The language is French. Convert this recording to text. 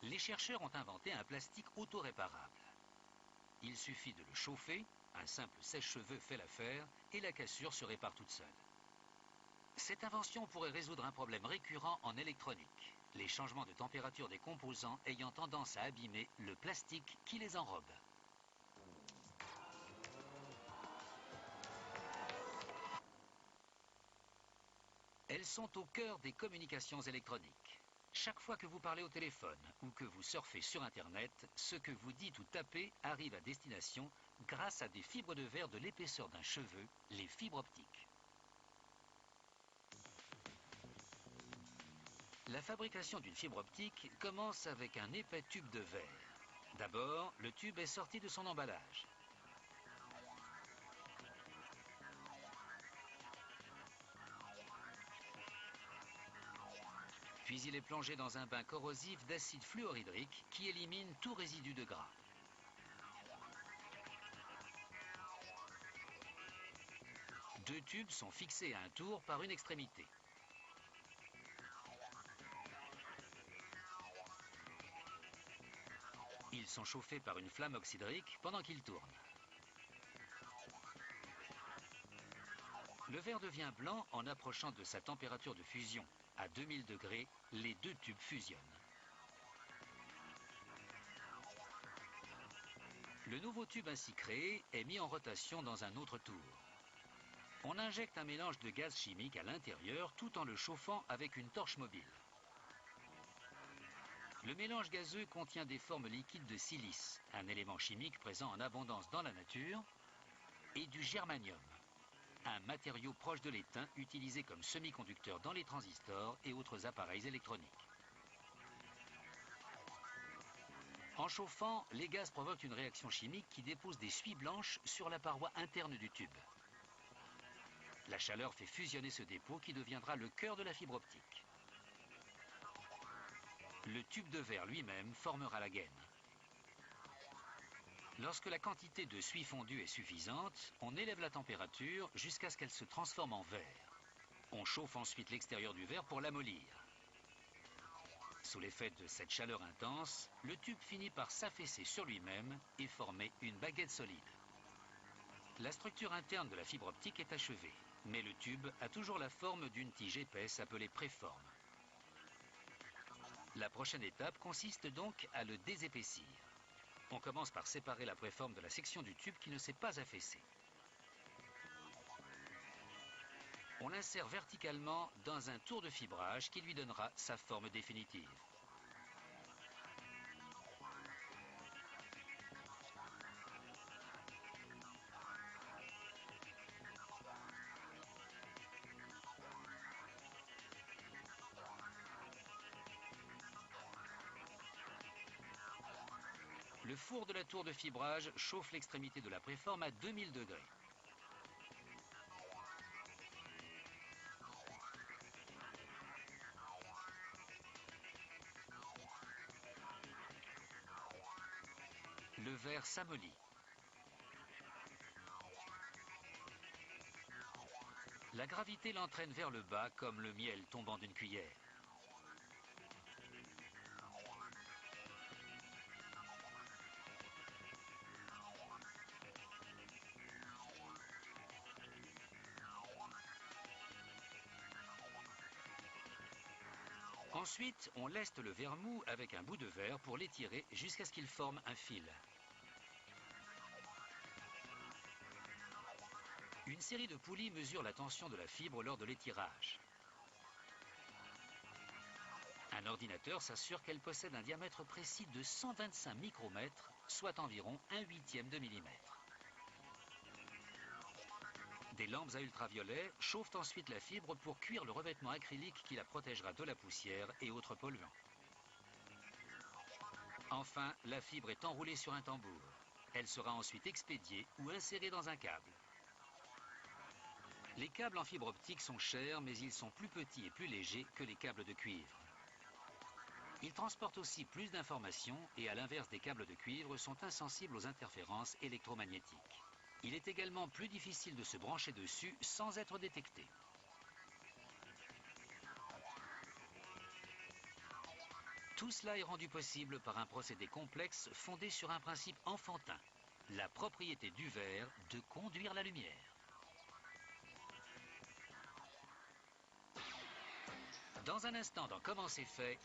Les chercheurs ont inventé un plastique auto-réparable. Il suffit de le chauffer, un simple sèche-cheveux fait l'affaire et la cassure se répare toute seule. Cette invention pourrait résoudre un problème récurrent en électronique, les changements de température des composants ayant tendance à abîmer le plastique qui les enrobe. Elles sont au cœur des communications électroniques. Chaque fois que vous parlez au téléphone ou que vous surfez sur Internet, ce que vous dites ou tapez arrive à destination grâce à des fibres de verre de l'épaisseur d'un cheveu, les fibres optiques. La fabrication d'une fibre optique commence avec un épais tube de verre. D'abord, le tube est sorti de son emballage. Puis il est plongé dans un bain corrosif d'acide fluorhydrique qui élimine tout résidu de gras. Deux tubes sont fixés à un tour par une extrémité. Ils sont chauffés par une flamme oxydrique pendant qu'ils tournent. Le verre devient blanc en approchant de sa température de fusion. À 2000 degrés, les deux tubes fusionnent. Le nouveau tube ainsi créé est mis en rotation dans un autre tour. On injecte un mélange de gaz chimique à l'intérieur tout en le chauffant avec une torche mobile. Le mélange gazeux contient des formes liquides de silice, un élément chimique présent en abondance dans la nature, et du germanium, un matériau proche de l'étain utilisé comme semi-conducteur dans les transistors et autres appareils électroniques. En chauffant, les gaz provoquent une réaction chimique qui dépose des suies blanches sur la paroi interne du tube. La chaleur fait fusionner ce dépôt qui deviendra le cœur de la fibre optique. Le tube de verre lui-même formera la gaine. Lorsque la quantité de suie fondue est suffisante, on élève la température jusqu'à ce qu'elle se transforme en verre. On chauffe ensuite l'extérieur du verre pour l'amollir. Sous l'effet de cette chaleur intense, le tube finit par s'affaisser sur lui-même et former une baguette solide. La structure interne de la fibre optique est achevée, mais le tube a toujours la forme d'une tige épaisse appelée préforme. La prochaine étape consiste donc à le désépaissir. On commence par séparer la préforme de la section du tube qui ne s'est pas affaissée. On l'insère verticalement dans un tour de fibrage qui lui donnera sa forme définitive. Le four de la tour de fibrage chauffe l'extrémité de la préforme à 2000 degrés. Le verre s'amollit. La gravité l'entraîne vers le bas comme le miel tombant d'une cuillère. Ensuite, on leste le verre mou avec un bout de verre pour l'étirer jusqu'à ce qu'il forme un fil. Une série de poulies mesure la tension de la fibre lors de l'étirage. Un ordinateur s'assure qu'elle possède un diamètre précis de 125 micromètres, soit environ 1/8 de millimètre. Des lampes à ultraviolet chauffent ensuite la fibre pour cuire le revêtement acrylique qui la protégera de la poussière et autres polluants. Enfin, la fibre est enroulée sur un tambour. Elle sera ensuite expédiée ou insérée dans un câble. Les câbles en fibre optique sont chers, mais ils sont plus petits et plus légers que les câbles de cuivre. Ils transportent aussi plus d'informations et, à l'inverse des câbles de cuivre, sont insensibles aux interférences électromagnétiques. Il est également plus difficile de se brancher dessus sans être détecté. Tout cela est rendu possible par un procédé complexe fondé sur un principe enfantin, la propriété du verre de conduire la lumière. Dans un instant, dans Comment c'est fait,